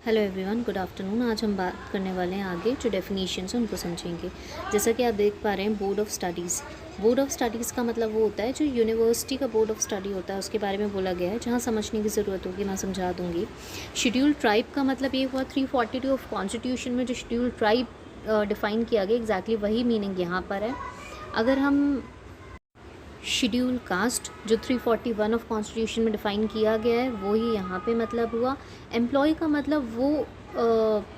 Hello everyone, good afternoon. आज हम बात करने वाले हैं आगे जो डेफिनेशंस हैं उनको समझेंगे। जैसा कि आप देख पा रहे हैं, board of studies. Board of studies का मतलब वो होता है जो यूनिवर्सिटी का बोर्ड ऑफ स्टडी होता है, उसके बारे में बोला गया है। जहाँ समझने की ज़रूरत होगी मैं समझा दूँगी। शेड्यूल ट्राइब का मतलब ये हुआ 342 ऑफ कॉन्स्टिट्यूशन में जो शेड्यूल ट्राइब डिफ़ाइन किया गया, एग्जैक्टली वही मीनिंग यहाँ पर है। अगर हम शेड्यूल कास्ट जो 341 ऑफ कॉन्स्टिट्यूशन में डिफ़ाइन किया गया है वही यहाँ पे मतलब हुआ। एम्प्लॉय का मतलब वो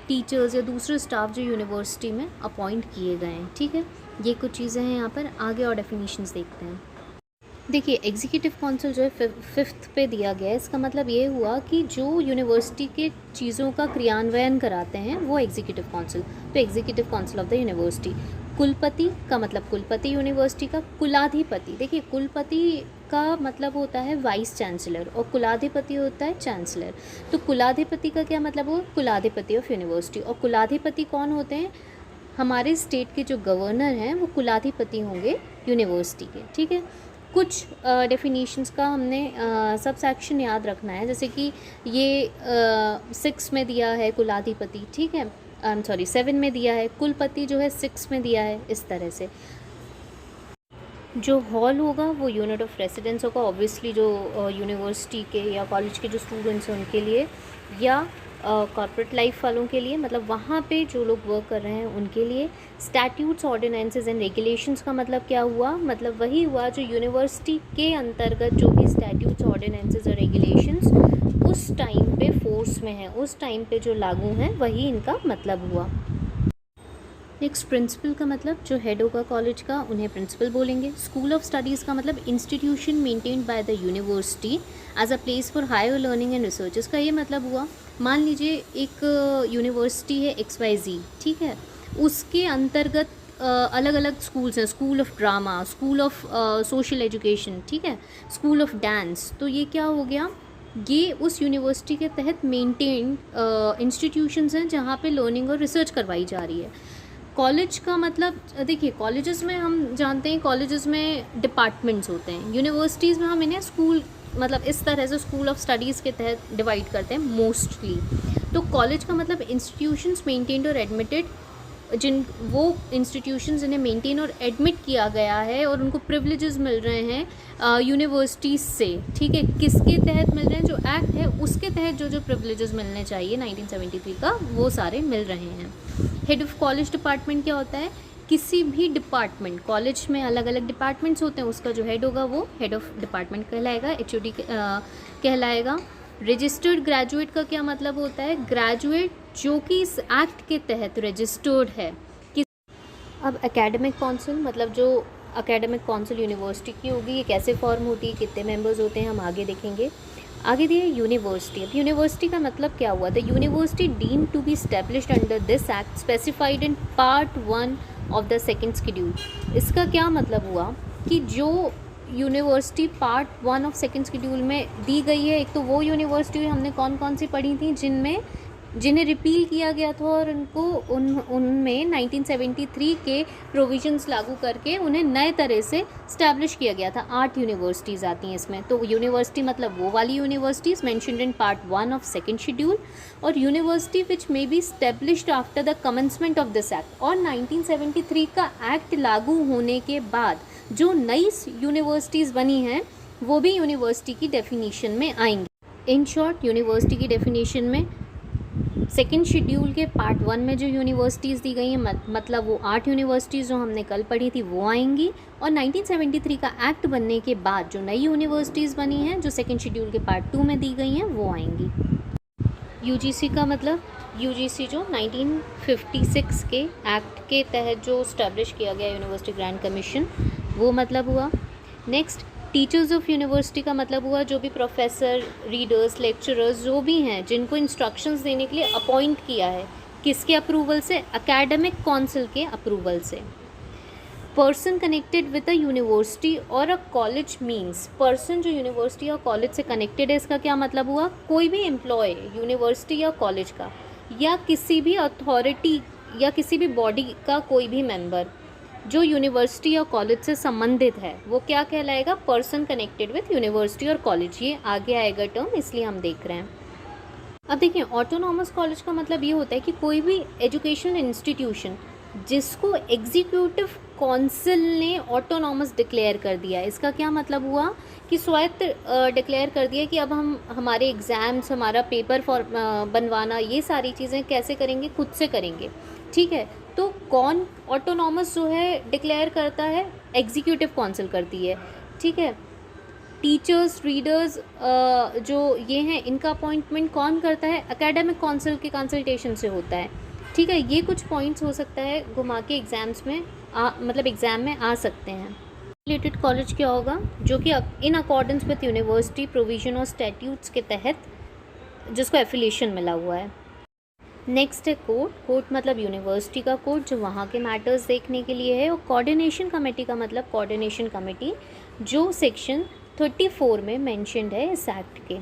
टीचर्स या दूसरे स्टाफ जो यूनिवर्सिटी में अपॉइंट किए गए हैं। ठीक है, ये कुछ चीज़ें हैं यहाँ पर। आगे और डेफिनेशंस देखते हैं। देखिए, एग्जीक्यूटिव काउंसिल जो है फिफ्थ पे दिया गया है। इसका मतलब ये हुआ कि जो यूनिवर्सिटी के चीज़ों का क्रियान्वयन कराते हैं वो एग्जीक्यूटिव काउंसिल। तो executive council of the university. कुलपति का मतलब कुलपति यूनिवर्सिटी का। कुलाधिपति, देखिए कुलपति का मतलब होता है वाइस चांसलर और कुलाधिपति होता है चांसलर। तो कुलाधिपति का क्या मतलब हो? कुलाधिपति ऑफ यूनिवर्सिटी। और कुलाधिपति कौन होते हैं? हमारे स्टेट के जो गवर्नर हैं वो कुलाधिपति होंगे यूनिवर्सिटी के। ठीक है, कुछ डेफिनेशंस का हमने सब सेक्शन याद रखना है। जैसे कि ये 6 में दिया है कुलाधिपति, ठीक है, 7 में दिया है। कुलपति जो है 6 में दिया है। इस तरह से जो हॉल होगा वो यूनिट ऑफ रेसिडेंस होगा, ऑब्वियसली जो यूनिवर्सिटी के या कॉलेज के जो स्टूडेंट्स हैं उनके लिए, या कॉर्पोरेट लाइफ वालों के लिए, मतलब वहाँ पे जो लोग वर्क कर रहे हैं उनके लिए। स्टैट्यूट्स, ऑर्डिनेंसेस एंड रेगुलेशंस का मतलब क्या हुआ? मतलब वही हुआ जो यूनिवर्सिटी के अंतर्गत जो भी स्टैट्यूट्स, ऑर्डिनेंसेस और रेगुलेशंस उस टाइम पे फोर्स में है, उस टाइम पे जो लागू हैं, वही इनका मतलब हुआ। नेक्स्ट, प्रिंसिपल का मतलब जो हेड होगा कॉलेज का उन्हें प्रिंसिपल बोलेंगे। स्कूल ऑफ स्टडीज़ का मतलब institution maintained by the university as a place for higher learning and research. इसका ये मतलब हुआ, मान लीजिए एक यूनिवर्सिटी है XYZ, ठीक है, उसके अंतर्गत अलग अलग स्कूल्स हैं। School of drama, school of social education, ठीक है, स्कूल ऑफ डांस। तो ये क्या हो गया? ये उस यूनिवर्सिटी के तहत मेंटेन्ड इंस्टीट्यूशंस हैं जहाँ पे लर्निंग और रिसर्च करवाई जा रही है। कॉलेज का मतलब, देखिए कॉलेजेस में हम जानते हैं कॉलेजेस में डिपार्टमेंट्स होते हैं। यूनिवर्सिटीज़ में हम इन्हें स्कूल, मतलब इस तरह से स्कूल ऑफ स्टडीज़ के तहत डिवाइड करते हैं मोस्टली। तो कॉलेज का मतलब इंस्टीट्यूशंस मेंटेन्ड और एडमिटेड, जिन वो इंस्टीट्यूशंस जिन्हें मेंटेन और एडमिट किया गया है और उनको प्रिविलेजेस मिल रहे हैं यूनिवर्सिटीज़ से। ठीक है, किसके तहत मिल रहे हैं? जो एक्ट है उसके तहत जो जो प्रिविलेजेस मिलने चाहिए 1973 का, वो सारे मिल रहे हैं। हेड ऑफ कॉलेज डिपार्टमेंट क्या होता है? किसी भी डिपार्टमेंट, कॉलेज में अलग अलग डिपार्टमेंट्स होते हैं, उसका जो हेड होगा वो हेड ऑफ डिपार्टमेंट कहलाएगा, HOD कहलाएगा। रजिस्टर्ड ग्रेजुएट का क्या मतलब होता है? ग्रेजुएट जो कि इस एक्ट के तहत रजिस्टर्ड है। अब एकेडमिक काउंसिल, मतलब जो एकेडमिक काउंसिल यूनिवर्सिटी की होगी, ये कैसे फॉर्म होती है, कितने मेंबर्स होते हैं, हम आगे देखेंगे। आगे दिए यूनिवर्सिटी। अब यूनिवर्सिटी का मतलब क्या हुआ? The university deemed to be established under this act specified in part 1 of the second schedule. इसका क्या मतलब हुआ कि जो university part 1 of second schedule में दी गई है, एक तो वो यूनिवर्सिटी हमने कौन कौन सी पढ़ी थी जिन्हें रिपील किया गया था और उनमें 1973 के प्रोविजंस लागू करके उन्हें नए तरह से स्टैब्लिश किया गया था। 8 यूनिवर्सिटीज़ आती हैं इसमें। तो यूनिवर्सिटी मतलब वो वाली universities mentioned in part 1 of second schedule, और university which may be established after the commencement of this act. और 1973 का एक्ट लागू होने के बाद जो नई यूनिवर्सिटीज़ बनी हैं वो भी यूनिवर्सिटी की डेफिनेशन में आएंगी। इन शॉर्ट, यूनिवर्सिटी की डेफिनेशन में सेकेंड शेड्यूल के पार्ट 1 में जो यूनिवर्सिटीज़ दी गई हैं, मतलब वो 8 यूनिवर्सिटीज़ जो हमने कल पढ़ी थी वो आएंगी। और 1973 का एक्ट बनने के बाद जो नई यूनिवर्सिटीज़ बनी हैं, जो सेकेंड शेड्यूल के पार्ट 2 में दी गई हैं, वो आएंगी। UGC का मतलब, UGC जो 1956 के एक्ट के तहत जो स्टैब्लिश किया गया यूनिवर्सिटी ग्रांट कमीशन, वो मतलब हुआ। नेक्स्ट, टीचर्स ऑफ यूनिवर्सिटी का मतलब हुआ जो भी प्रोफेसर, रीडर्स, लेक्चरर्स जो भी हैं जिनको इंस्ट्रक्शंस देने के लिए अपॉइंट किया है। किसके अप्रूवल से? एकेडमिक काउंसिल के अप्रूवल से। Person connected with a university और अ कॉलेज मीन्स, पर्सन जो यूनिवर्सिटी और कॉलेज से कनेक्टेड है, इसका क्या मतलब हुआ? कोई भी एम्प्लॉय यूनिवर्सिटी या कॉलेज का, या किसी भी अथॉरिटी या किसी भी बॉडी का कोई भी मेंबर जो यूनिवर्सिटी या कॉलेज से संबंधित है, वो क्या कहलाएगा? पर्सन कनेक्टेड विथ यूनिवर्सिटी और कॉलेज। ये आगे आएगा टर्म, इसलिए हम देख रहे हैं। अब देखिए, ऑटोनॉमस कॉलेज का मतलब ये होता है कि कोई भी एजुकेशनल इंस्टीट्यूशन जिसको एग्जीक्यूटिव काउंसिल ने ऑटोनॉमस डिक्लेयर कर दिया है। इसका क्या मतलब हुआ कि स्वायत्त डिक्लेयर कर दिया कि अब हम हमारे एग्ज़ाम्स, हमारा पेपर फॉर बनवाना, ये सारी चीज़ें कैसे करेंगे, खुद से करेंगे। ठीक है, तो कौन ऑटोनॉमस जो है डिक्लेयर करता है, एग्जीक्यूटिव काउंसिल करती है। ठीक है, टीचर्स, रीडर्स जो ये हैं, इनका अपॉइंटमेंट कौन करता है, एकेडमिक काउंसिल के कंसल्टेशन से होता है। ठीक है, ये कुछ पॉइंट्स हो सकता है घुमा के एग्ज़ाम्स में मतलब एग्ज़ाम में आ सकते हैं। रिलेटेड कॉलेज क्या होगा, जो कि in accordance with university provision और स्टैट्यूट्स के तहत जिसको एफिलिएशन मिला हुआ है। नेक्स्ट है कोर्ट। कोर्ट मतलब यूनिवर्सिटी का कोर्ट, जो वहाँ के मैटर्स देखने के लिए है। और कोऑर्डिनेशन कमेटी का मतलब कोऑर्डिनेशन कमेटी, जो सेक्शन 34 में मेंशन्ड है इस एक्ट के।